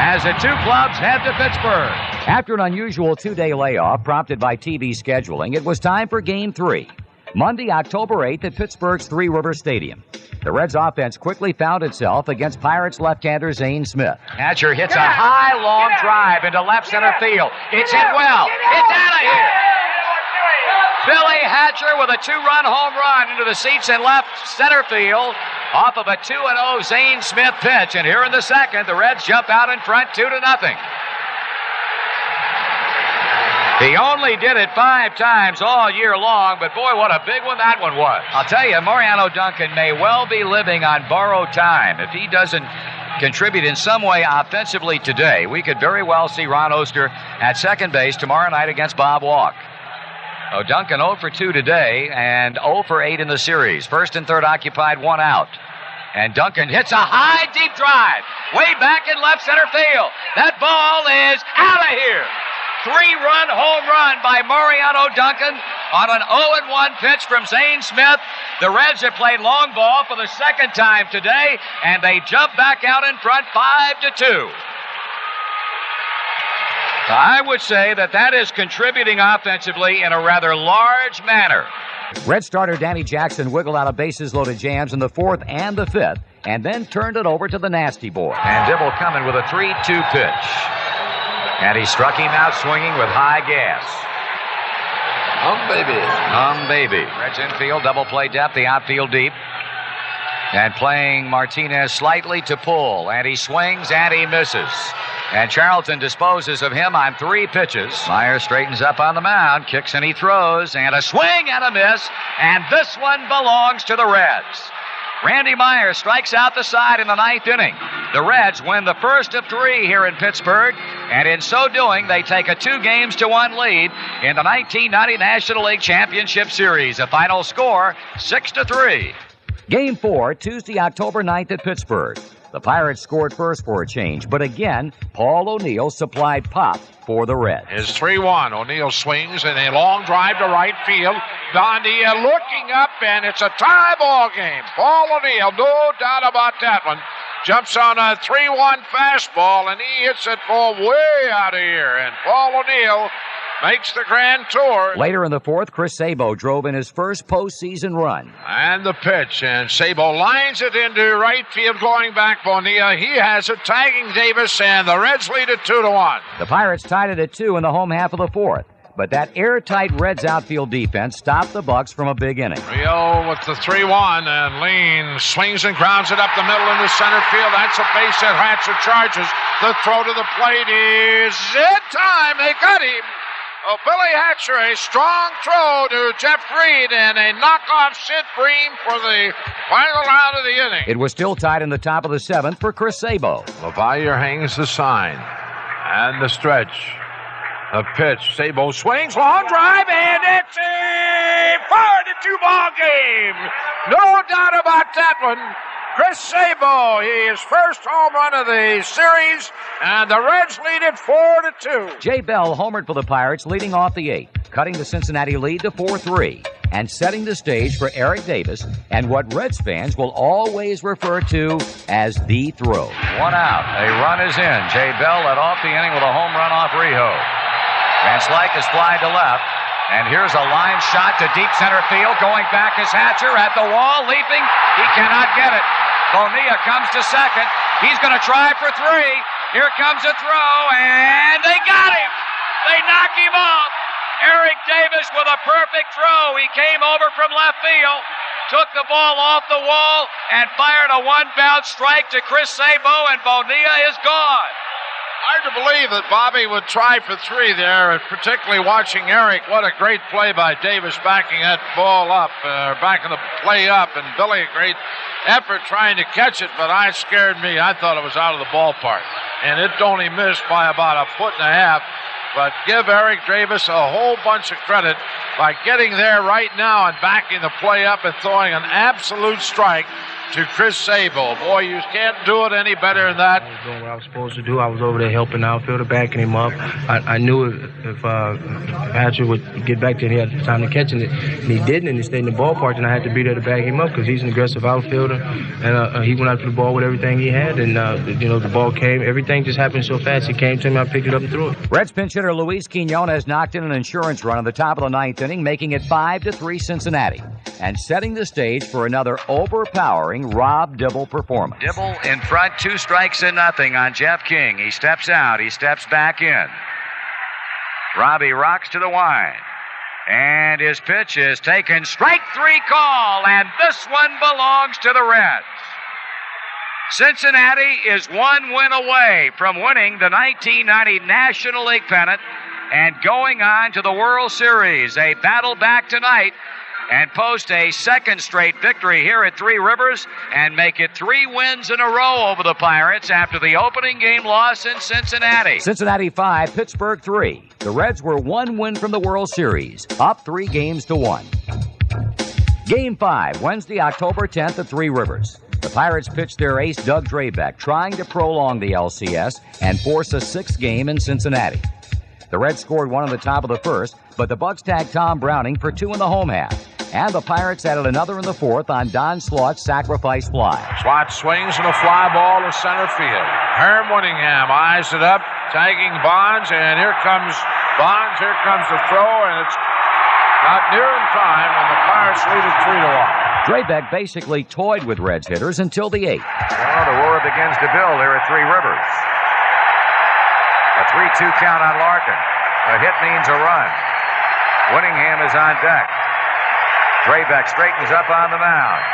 as the two clubs head to Pittsburgh. After an unusual 2-day layoff prompted by TV scheduling, it was time for Game 3. Monday, October 8th at Pittsburgh's Three River Stadium. The Reds offense quickly found itself against Pirates left-hander Zane Smith. Hatcher hits a high, long drive into left center field. It's hit well. It's out of here. Billy Hatcher with a 2-run home run into the seats in left center field off of a 2-0 Zane Smith pitch. And here in the 2nd, the Reds jump out in front 2-0. He only did it 5 times all year long, but boy, what a big one that one was. I'll tell you, Mariano Duncan may well be living on borrowed time. If he doesn't contribute in some way offensively today, we could very well see Ron Oster at second base tomorrow night against Bob Walk. Oh, Duncan 0 for 2 today and 0 for 8 in the series. First and third occupied, 1 out. And Duncan hits a high, deep drive way back in left center field. That ball is out of here. 3-run home run by Mariano Duncan on an 0-1 pitch from Zane Smith. The Reds have played long ball for the 2nd time today, and they jump back out in front 5-2. I would say that is contributing offensively in a rather large manner Red starter Danny Jackson wiggled out of bases-loaded jams in the 4th and the 5th, and then turned it over to the nasty boy. And Dibble coming with a 3-2 pitch. And he struck him out swinging with high gas. Baby. Reds infield, double play depth, the outfield deep. And playing Martinez slightly to pull. And he swings and he misses. And Charlton disposes of him on 3 pitches. Myers straightens up on the mound, kicks and he throws, and a swing and a miss, and this one belongs to the Reds. Randy Myers strikes out the side in the 9th inning. The Reds win the first of 3 here in Pittsburgh, and in so doing, they take a 2-1 lead in the 1990 National League Championship Series. A final score, 6-3. Game 4, Tuesday, October 9th at Pittsburgh. The Pirates scored first for a change, but again, Paul O'Neill supplied pop for the Reds. It's 3-1. O'Neill swings in a long drive to right field. Bondia looking up, and it's a tie ball game. Paul O'Neill, no doubt about that one. Jumps on a 3-1 fastball, and he hits it for way out of here. And Paul O'Neill makes the grand tour. Later in the 4th, Chris Sabo drove in his first postseason run. And the pitch, and Sabo lines it into right field, going back Bonilla. He has it, tagging Davis, and the Reds lead it 2-1. The Pirates tied it at 2 in the home half of the 4th. But that airtight Reds outfield defense stopped the Bucks from a big inning. Rio with the 3-1, and Lean swings and grounds it up the middle into center field. That's a base hit. Hatcher charges. The throw to the plate is it time. They got him. Oh, Billy Hatcher, a strong throw to Jeff Reed, and a knockoff Sid Bream for the final round of the inning. It was still tied in the top of the 7th for Chris Sabo. LaValliere hangs the sign. And the stretch. A pitch. Sabo swings, long drive, and it's a 4-2 ball game. No doubt about that one. Chris Sabo, his first home run of the series, and the Reds lead it 4-2. Jay Bell homered for the Pirates, leading off the 8th, cutting the Cincinnati lead to 4-3, and setting the stage for Eric Davis and what Reds fans will always refer to as the throw. 1 out. A run is in. Jay Bell led off the inning with a home run off Rijo. Van Slyke is fly to left. And here's a line shot to deep center field. Going back is Hatcher at the wall, leaping. He cannot get it. Bonilla comes to second. He's going to try for 3. Here comes a throw, and they got him. They knock him off. Eric Davis with a perfect throw. He came over from left field, took the ball off the wall, and fired a 1-bounce strike to Chris Sabo, and Bonilla is gone. Hard to believe that Bobby would try for 3 there, particularly watching Eric. What a great play by Davis backing that ball up, backing the play up, and Billy, a great effort trying to catch it, but I scared me. I thought it was out of the ballpark, and it only missed by about 1.5 feet. But give Eric Davis a whole bunch of credit by getting there right now and backing the play up and throwing an absolute strike to Chris Sabo. Boy, you can't do it any better than that. I was doing what I was supposed to do. I was over there helping the outfielder, backing him up. I knew if Hatcher would get back to him, he had time to catch it, and he didn't, and he stayed in the ballpark, and I had to be there to back him up because he's an aggressive outfielder, and he went after the ball with everything he had, and the ball came. Everything just happened so fast. He came to me, I picked it up and threw it. Reds pinch hitter Luis Quinones knocked in an insurance run in the top of the 9th inning, making it 5-3 Cincinnati, and setting the stage for another overpowering Rob Dibble performance. Dibble in front, 2 strikes and nothing on Jeff King. He steps out, he steps back in. Robbie rocks to the wind, and his pitch is taken. Strike 3 call, and this one belongs to the Reds. Cincinnati is 1 win away from winning the 1990 National League pennant and going on to the World Series. A battle back tonight and post a second straight victory here at Three Rivers and make it 3 wins in a row over the Pirates after the opening game loss in Cincinnati. Cincinnati 5, Pittsburgh 3. The Reds were 1 win from the World Series, up 3-1. Game 5, Wednesday, October 10th at Three Rivers. The Pirates pitched their ace Doug Drabek, trying to prolong the LCS and force a 6th game in Cincinnati. The Reds scored 1 in the top of the 1st, but the Bucks tagged Tom Browning for 2 in the home half. And the Pirates added another in the 4th on Don Slott's sacrifice fly. Slott swings and a fly ball to center field. Herm Winningham eyes it up, tagging Bonds, and here comes Bonds. Here comes the throw, and it's not near in time, and the Pirates walk. Drabek basically toyed with Reds hitters until the 8th. Well, the roar begins to build here at Three Rivers. A 3-2 count on Larkin. A hit means a run. Winningham is on deck. Drabek straightens up on the mound.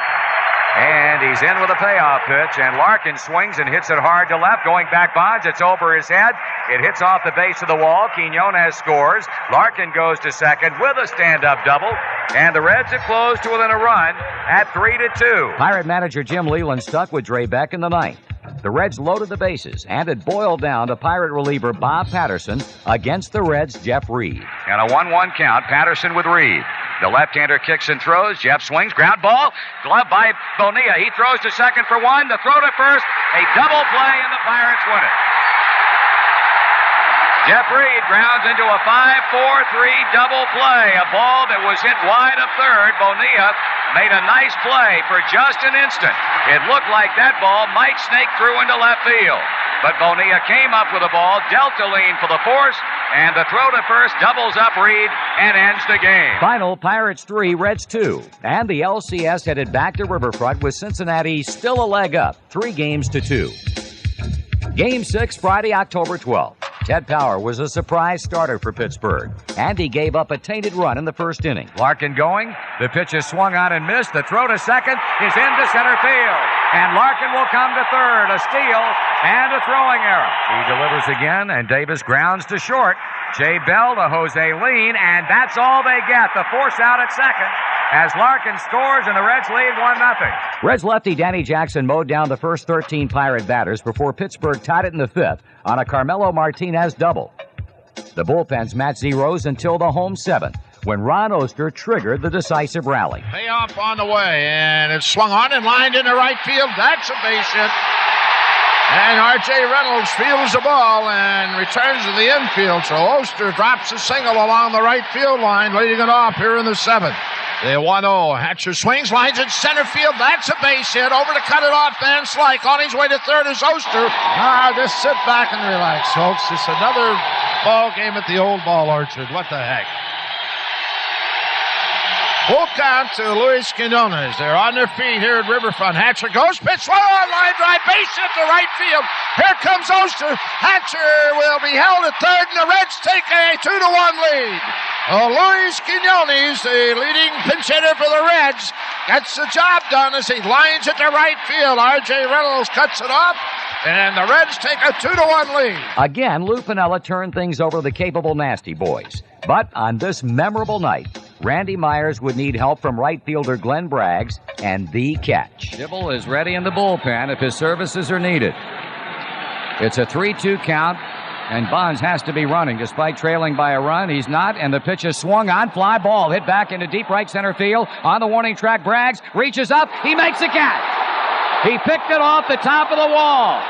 And he's in with a payoff pitch, and Larkin swings and hits it hard to left. Going back Bonds, it's over his head. It hits off the base of the wall. Quinones scores. Larkin goes to second with a stand-up double, and the Reds have closed to within a run at 3-2. Pirate manager Jim Leland stuck with Drabek in the 9th. The Reds loaded the bases, and it boiled down to Pirate reliever Bob Patterson against the Reds' Jeff Reed. And a 1-1 count, Patterson with Reed. The left-hander kicks and throws. Jeff swings. Ground ball. Glove by Bonilla. He throws to second for one. The throw to first. A double play, and the Pirates win it. Jeff Reed grounds into a 5-4-3 double play. A ball that was hit wide of third. Bonilla made a nice play for just an instant. It looked like that ball might snake through into left field. But Bonilla came up with the ball, dealt a lean for the force, and the throw to first doubles up Reed and ends the game. Final, Pirates 3, Reds 2. And the LCS headed back to Riverfront with Cincinnati still a leg up, 3-2. Game 6, Friday, October 12th. Ted Power was a surprise starter for Pittsburgh, and he gave up a tainted run in the first inning. Larkin going. The pitch is swung on and missed. The throw to second is into center field. And Larkin will come to third. A steal and a throwing error. He delivers again, and Davis grounds to short. Jay Bell to Jose Lean, and that's all they get. The force out at second as Larkin scores, and the Reds lead 1-0. Reds lefty Danny Jackson mowed down the first 13 Pirate batters before Pittsburgh tied it in the 5th on a Carmelo Martinez double. The bullpens matched zeros until the home 7th, when Ron Oster triggered the decisive rally. Payoff on the way, and it's swung on and lined into right field. That's a base hit. And R.J. Reynolds fields the ball and returns to the infield. So Oster drops a single along the right field line, leading it off here in the 7th. The 1-0. Hatcher swings, lines in center field. That's a base hit. Over to cut it off, Van Slyke. On his way to third is Oster. Just sit back and relax, folks. It's another ball game at the old ball orchard. What the heck? Full count to Luis Quinones. They're on their feet here at Riverfront. Hatcher goes, pitch, slow on line drive, base hit to right field. Here comes Oster. Hatcher will be held at third, and the Reds take a 2-1 lead. Luis Quinones, the leading pinch hitter for the Reds, gets the job done as he lines it to right field. R.J. Reynolds cuts it off, and the Reds take a 2-1 lead. Again, Lou Piniella turned things over to the capable Nasty Boys. But on this memorable night, Randy Myers would need help from right fielder Glenn Braggs and the catch. Dibble is ready in the bullpen if his services are needed. It's a 3-2 count, and Bonds has to be running despite trailing by a run. He's not, and the pitch is swung on. Fly ball hit back into deep right center field. On the warning track, Braggs reaches up. He makes a catch. He picked it off the top of the wall.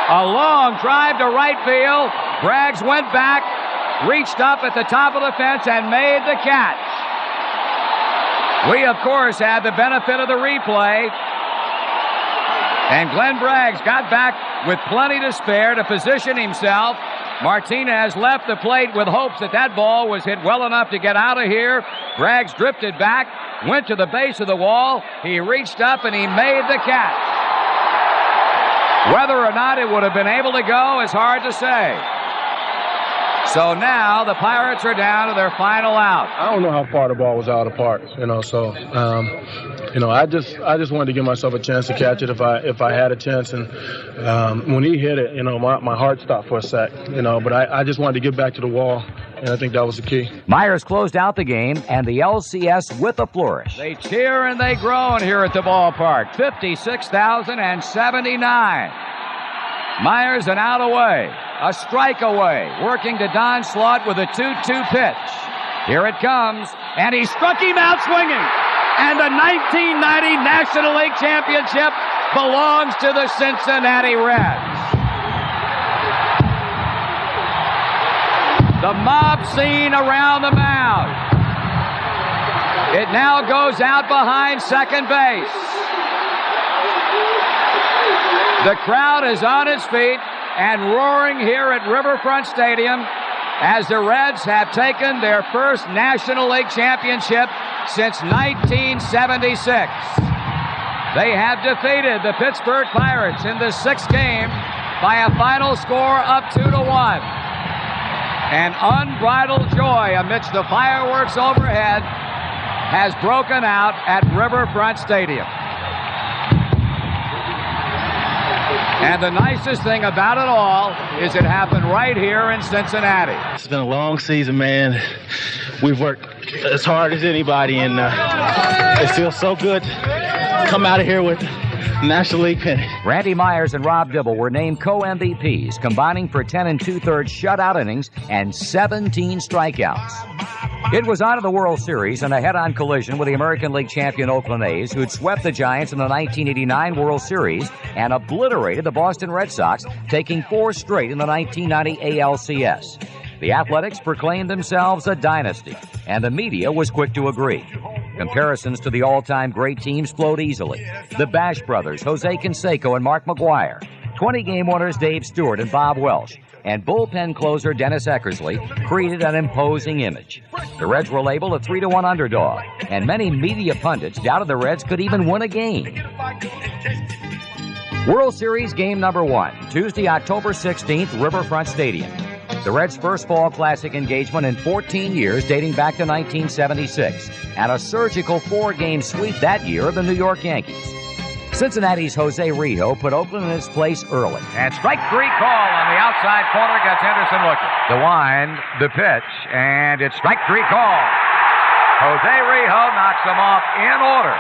A long drive to right field. Braggs went back, reached up at the top of the fence, and made the catch. We, of course, had the benefit of the replay. And Glenn Braggs got back with plenty to spare to position himself. Martinez left the plate with hopes that that ball was hit well enough to get out of here. Braggs drifted back, went to the base of the wall. He reached up and he made the catch. Whether or not it would have been able to go is hard to say. So now the Pirates are down to their final out. I don't know how far the ball was out of the park, so I just wanted to give myself a chance to catch it if I had a chance. And when he hit it, my heart stopped for a sec, but I just wanted to get back to the wall, and I think that was the key. Myers closed out the game, and the LCS with a flourish. They cheer and they groan here at the ballpark. 56,079. Myers an out away. A strike away, working to Don Slaught with a 2-2 pitch. Here it comes, and he struck him out swinging. And the 1990 National League Championship belongs to the Cincinnati Reds. The mob scene around the mound. It now goes out behind second base. The crowd is on its feet and roaring here at Riverfront Stadium as the Reds have taken their first National League Championship since 1976. They have defeated the Pittsburgh Pirates in the 6th game by a final score of 2-1. And unbridled joy amidst the fireworks overhead has broken out at Riverfront Stadium. And the nicest thing about it all is it happened right here in Cincinnati. It's been a long season, man. We've worked as hard as anybody, and it feels so good to come out of here with National League pennant. Randy Myers and Rob Dibble were named co-MVPs, combining for 10 2/3 shutout innings and 17 strikeouts. It was on to the World Series and a head-on collision with the American League champion Oakland A's, who'd swept the Giants in the 1989 World Series and obliterated the Boston Red Sox, taking 4 straight in the 1990 ALCS. The Athletics proclaimed themselves a dynasty, and the media was quick to agree. Comparisons to the all-time great teams flowed easily. The Bash brothers, Jose Canseco and Mark McGuire, 20-game winners Dave Stewart and Bob Welsh, and bullpen closer Dennis Eckersley created an imposing image. The Reds were labeled a 3-1 underdog, and many media pundits doubted the Reds could even win a game. World Series game number 1, Tuesday, October 16th, Riverfront Stadium. The Reds' first fall classic engagement in 14 years, dating back to 1976, and a surgical 4-game sweep that year of the New York Yankees. Cincinnati's Jose Rijo put Oakland in its place early. And strike 3 call on the outside corner gets Henderson looking. The wind, the pitch, and it's strike 3 call. Jose Rijo knocks them off in order.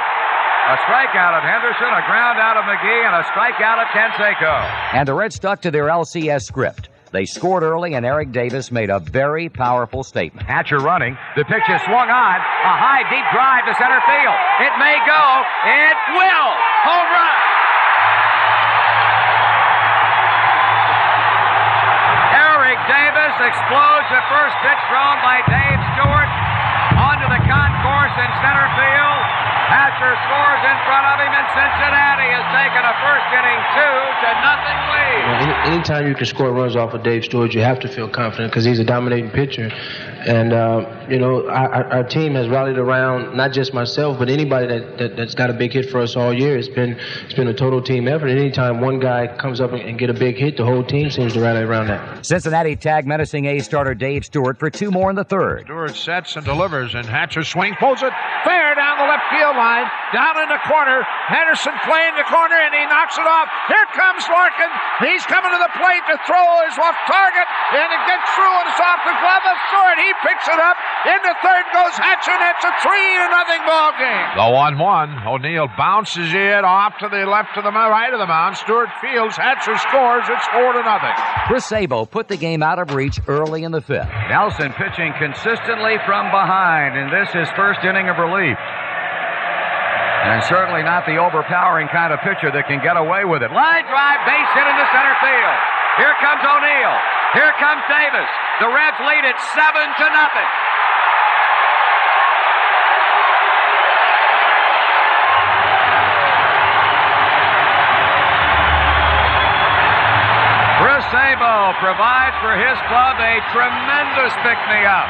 A strikeout of Henderson, a ground out of McGee, and a strikeout of Canseco. And the Reds stuck to their LCS script. They scored early, and Eric Davis made a very powerful statement. Hatcher running. The pitch is swung on. A high, deep drive to center field. It may go. It will. Home run. Eric Davis explodes the first pitch thrown by Dave Stewart onto the concourse in center field. Hatcher scores in front of him, and Cincinnati has taken a first-inning 2-0 lead. Anytime you can score runs off of Dave Stewart, you have to feel confident because he's a dominating pitcher. And, our team has rallied around not just myself, but anybody that's got a big hit for us all year. It's been a total team effort. Anytime one guy comes up and get a big hit, the whole team seems to rally around that. Cincinnati tagged menacing A's starter Dave Stewart for 2 more in the 3rd. Stewart sets and delivers, and Hatcher swings, pulls it fair down the left field line, down in the corner. Henderson playing the corner, and he knocks it off. Here comes Larkin. He's coming to the plate. The throw is off target, and it gets through, and it's off the glove of Stewart. He picks it up. In the 3rd goes Hatcher, and it's a 3-0 ball game. The 1-1. O'Neill bounces it off to the left to the right of the mound. Stewart fields. Hatcher scores. It's 4-0. Chris Sabo put the game out of reach early in the 5th. Nelson pitching consistently from behind, and this is first inning of relief. And certainly not the overpowering kind of pitcher that can get away with it. Line drive, base hit into center field. Here comes O'Neill. Here comes Davis. The Reds lead it 7-0. Chris Sabo provides for his club a tremendous pick-me-up.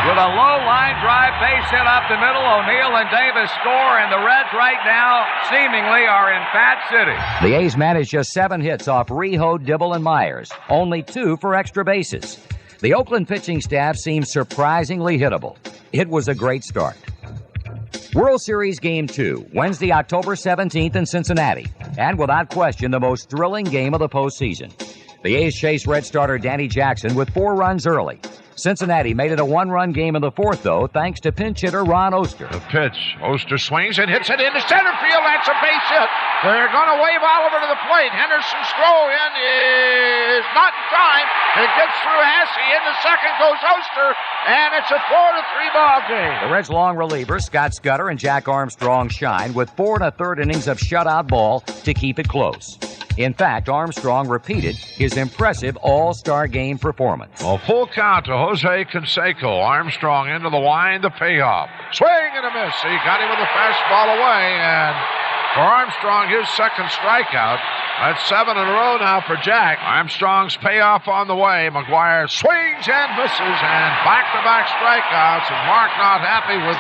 With a low line drive base hit up the middle, O'Neill and Davis score, and the Reds right now seemingly are in Fat City. The A's managed just 7 hits off Rijo, Dibble, and Myers, only 2 for extra bases. The Oakland pitching staff seemed surprisingly hittable. It was a great start. World Series Game 2, Wednesday, October 17th in Cincinnati, and without question the most thrilling game of the postseason. The A's chased Red starter Danny Jackson with 4 runs early. Cincinnati made it a 1-run game in the 4th, though, thanks to pinch hitter Ron Oster. The pitch. Oster swings and hits it into center field. That's a base hit. They're going to wave Oliver to the plate. Henderson's throw in is not in time. It gets through Hasse. In the 2nd goes Oster, and it's a 4-3 ball game. The Reds' long relievers, Scott Scudder and Jack Armstrong, shine with 4 1/3 innings of shutout ball to keep it close. In fact, Armstrong repeated his impressive all-star game performance. A full count to Jose Canseco. Armstrong into the wind, the payoff. Swing and a miss. He got him with a fastball away, and for Armstrong, his second strikeout. That's 7 in a row now for Jack. Armstrong's payoff on the way. McGuire swings and misses, and back-to-back strikeouts, and Mark not happy with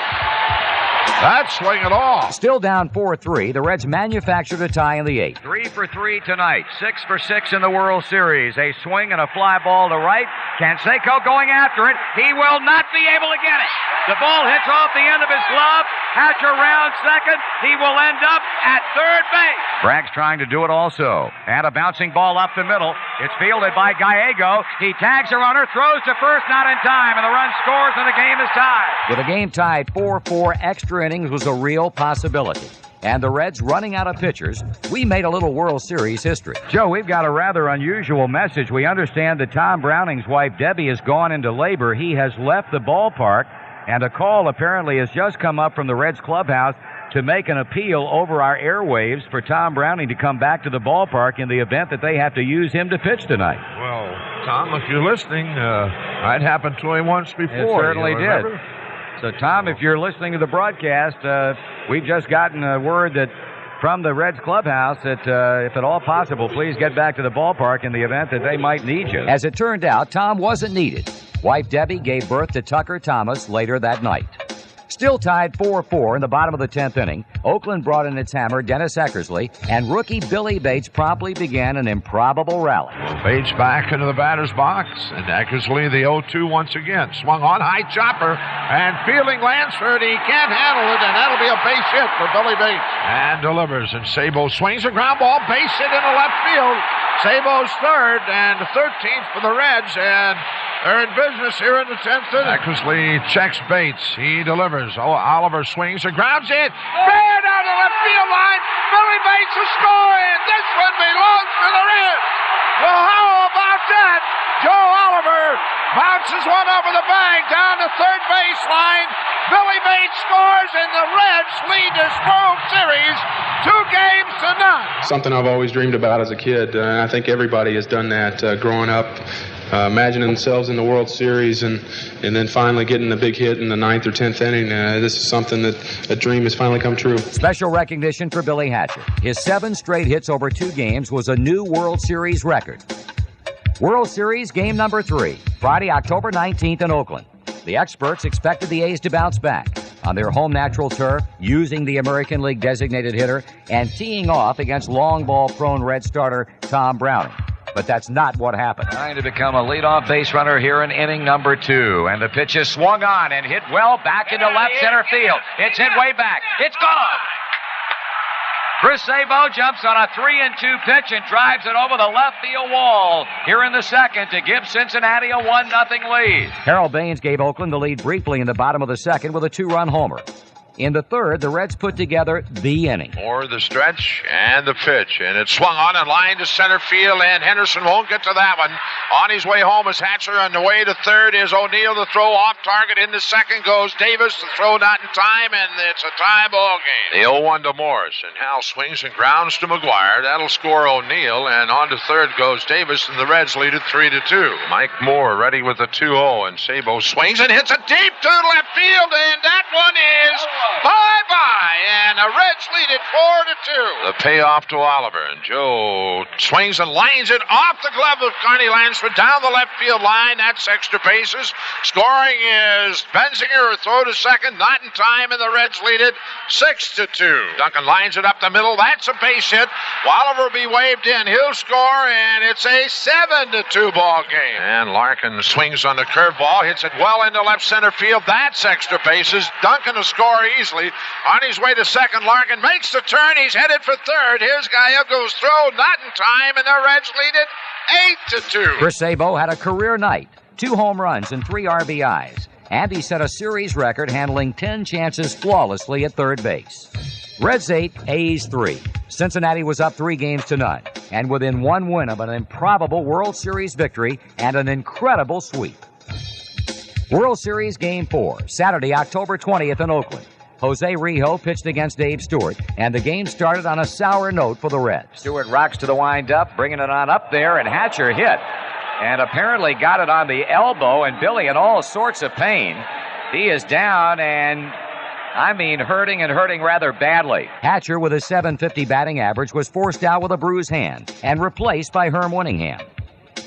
that swing at all. Still down 4-3, the Reds manufactured a tie in the 8th. 3 for 3 tonight, 6 for 6 in the World Series. A swing and a fly ball to right. Canseco going after it. He will not be able to get it. The ball hits off the end of his glove. Hatcher round second. He will end up at third base. Bragg's trying to do it also. And a bouncing ball up the middle. It's fielded by Gallego. He tags a runner, throws to first, not in time, and the run scores, and the game is tied. With the game tied 4-4, extra innings was a real possibility. And the Reds running out of pitchers, we made a little World Series history. Joe, we've got a rather unusual message. We understand that Tom Browning's wife, Debbie, has gone into labor. He has left the ballpark, and a call apparently has just come up from the Reds clubhouse to make an appeal over our airwaves for Tom Browning to come back to the ballpark in the event that they have to use him to pitch tonight. Well, Tom, if you're listening, that happened to him once before. It certainly did. So, Tom, if you're listening to the broadcast, we've just gotten word that from the Reds clubhouse that, if at all possible, please get back to the ballpark in the event that they might need you. As it turned out, Tom wasn't needed. Wife Debbie gave birth to Tucker Thomas later that night. Still tied 4-4 in the bottom of the 10th inning, Oakland brought in its hammer, Dennis Eckersley, and rookie Billy Bates promptly began an improbable rally. Bates back into the batter's box, and Eckersley the 0-2 once again. Swung on, high chopper, and fielding Lansford. He can't handle it, and that'll be a base hit for Billy Bates. And delivers, and Sabo swings a ground ball, base hit into left field. Sabo's third, and the 13th for the Reds, and they're in business here in the 10th inning. Eckersley checks Bates. He delivers. Oliver swings and grounds it. Fair down the left field line. Billy Bates is scoring. This one belongs to the Reds. Well, how about that? Joe Oliver bounces one over the bag down the third baseline. Billy Bates scores, and the Reds lead this World Series 2-0. Something I've always dreamed about as a kid. I think everybody has done that growing up. Imagining themselves in the World Series and then finally getting the big hit in the 9th or 10th inning. This is something that a dream has finally come true. Special recognition for Billy Hatcher. His 7 straight hits over 2 games was a new World Series record. World Series game number 3, Friday, October 19th in Oakland. The experts expected the A's to bounce back on their home natural turf, using the American League designated hitter and teeing off against long ball prone Red starter Tom Browning. But that's not what happened. Trying to become a leadoff base runner here in inning number 2. And the pitch is swung on and hit well back into left center field. It's hit way back. It's gone. Chris Sabo jumps on a 3-2 pitch and drives it over the left field wall here in the second to give Cincinnati a 1-0 lead. Harold Baines gave Oakland the lead briefly in the bottom of the second with a 2-run homer. In the third, the Reds put together the inning. Or the stretch and the pitch. And it swung on and lined to center field, and Henderson won't get to that one. On his way home is Hatcher. On the way to third is O'Neill. The throw off target. In the second goes Davis. The throw not in time, and it's a tie ball game. The 0-1 to Morris. And Hal swings and grounds to McGuire. That'll score O'Neill. And on to third goes Davis, and the Reds lead it 3-2. Mike Moore ready with the 2-0, and Sabo swings and hits it deep to left field, and that one is bye-bye, and the Reds lead it 4-2. The payoff to Oliver, and Joe swings and lines it off the glove of Carney Lansford down the left field line. That's extra bases. Scoring is Benzinger, a throw to second, not in time, and the Reds lead it 6-2. Duncan lines it up the middle. That's a base hit. Oliver will be waved in. He'll score, and it's a 7-2 ball game. And Larkin swings on the curveball, hits it well into left center field. That's extra bases. Duncan will score easily. On his way to second, Larkin makes the turn. He's headed for third. Here's Gallego's throw, not in time, and the Reds lead it 8-2. Chris Sabo had a career night, 2 home runs and 3 RBIs, and he set a series record handling 10 chances flawlessly at third base. Reds 8, A's 3. Cincinnati was up 3-0, and within 1 win of an improbable World Series victory and an incredible sweep. World Series Game 4, Saturday, October 20th in Oakland. Jose Rijo pitched against Dave Stewart, and the game started on a sour note for the Reds. Stewart rocks to the windup, bringing it on up there, and Hatcher hit. And apparently got it on the elbow, and Billy in all sorts of pain. He is down, and I mean, hurting and hurting rather badly. Hatcher, with a .750 batting average, was forced out with a bruised hand and replaced by Herm Winningham.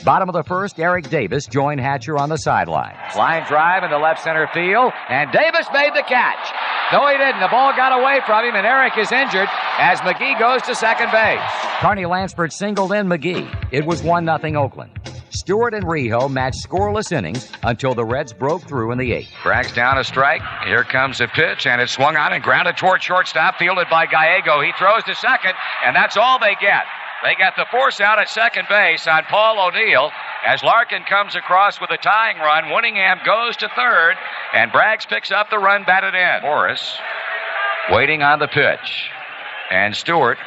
Bottom of the first, Eric Davis joined Hatcher on the sideline. Line drive into left center field, and Davis made the catch. No, he didn't. The ball got away from him, and Eric is injured as McGee goes to second base. Carney Lansford singled in McGee. It was 1-0 Oakland. Stewart and Rijo matched scoreless innings until the Reds broke through in the 8th. Bragg's down a strike. Here comes a pitch, and it's swung on and grounded toward shortstop, fielded by Gallego. He throws to second, and that's all they get. They got the force out at second base on Paul O'Neill as Larkin comes across with a tying run. Winningham goes to third, and Braggs picks up the run batted in. Morris waiting on the pitch, and Stewart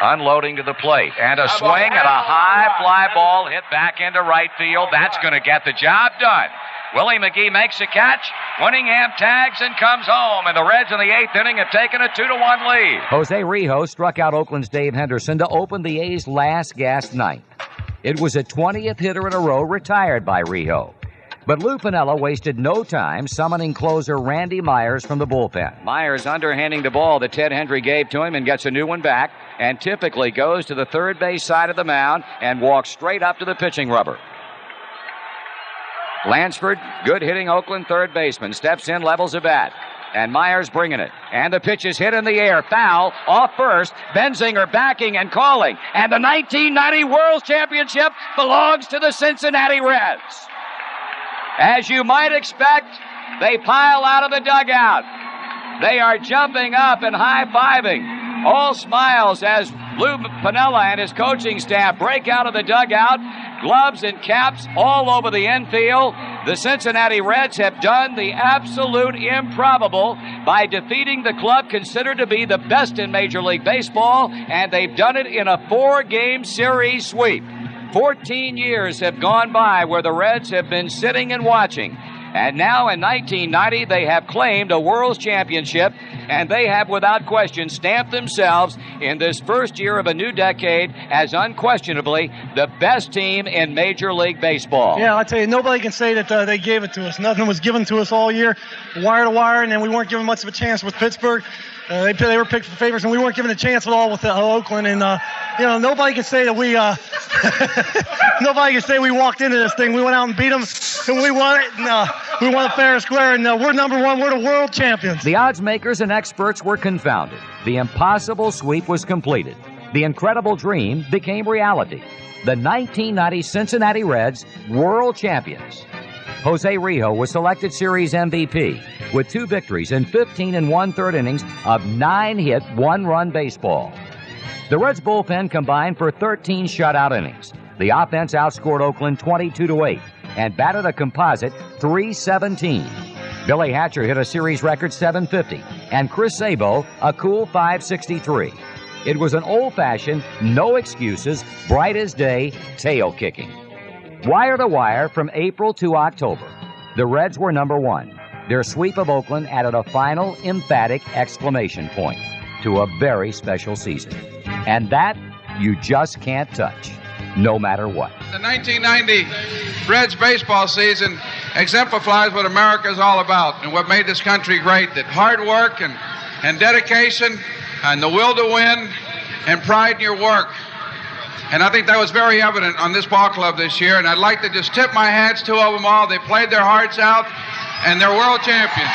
unloading to the plate, and a swing and a high fly ball hit back into right field. That's going to get the job done. Willie McGee makes a catch. Winningham tags and comes home, and the Reds in the 8th inning have taken a 2-1 lead. Jose Rijo struck out Oakland's Dave Henderson to open the A's last gasp ninth. It was a 20th hitter in a row retired by Rijo. But Lou Piniella wasted no time summoning closer Randy Myers from the bullpen. Myers underhanding the ball that Ted Hendry gave to him and gets a new one back, and typically goes to the third base side of the mound and walks straight up to the pitching rubber. Lansford, good hitting Oakland third baseman, steps in, levels a bat. And Myers bringing it. And the pitch is hit in the air. Foul off first. Benzinger backing and calling. And the 1990 World Championship belongs to the Cincinnati Reds. As you might expect, they pile out of the dugout. They are jumping up and high-fiving. All smiles as Lou Piniella and his coaching staff break out of the dugout. Gloves and caps all over the infield. The Cincinnati Reds have done the absolute improbable by defeating the club considered to be the best in Major League Baseball, and they've done it in a 4-game series sweep. 14 years have gone by where the Reds have been sitting and watching. And now in 1990, they have claimed a World Championship, and they have without question stamped themselves in this first year of a new decade as unquestionably the best team in Major League Baseball. Yeah, I tell you, nobody can say that they gave it to us. Nothing was given to us all year, wire to wire, and then we weren't given much of a chance with Pittsburgh. They were picked for favorites, and we weren't given a chance at all with Oakland. And nobody can say that we nobody can say we walked into this thing. We went out and beat them, and we won it. And we won it fair and square. And we're number one. We're the world champions. The odds makers and experts were confounded. The impossible sweep was completed. The incredible dream became reality. The 1990 Cincinnati Reds, world champions. Jose Rijo was selected series MVP with 2 victories in 15 1/3 innings of 9-hit, 1-run baseball. The Reds bullpen combined for 13 shutout innings. The offense outscored Oakland 22-8 and batted a composite .317. Billy Hatcher hit a series record .750 and Chris Sabo a cool .563. It was an old-fashioned, no excuses, bright as day tail kicking. Wire to wire from April to October, the Reds were number one. Their sweep of Oakland added a final, emphatic exclamation point to a very special season. And that you just can't touch, no matter what. The 1990 Reds baseball season exemplifies what America is all about and what made this country great, that hard work and dedication and the will to win and pride in your work. And I think that was very evident on this ball club this year, and I'd like to just tip my hats to them all. They played their hearts out, and they're world champions.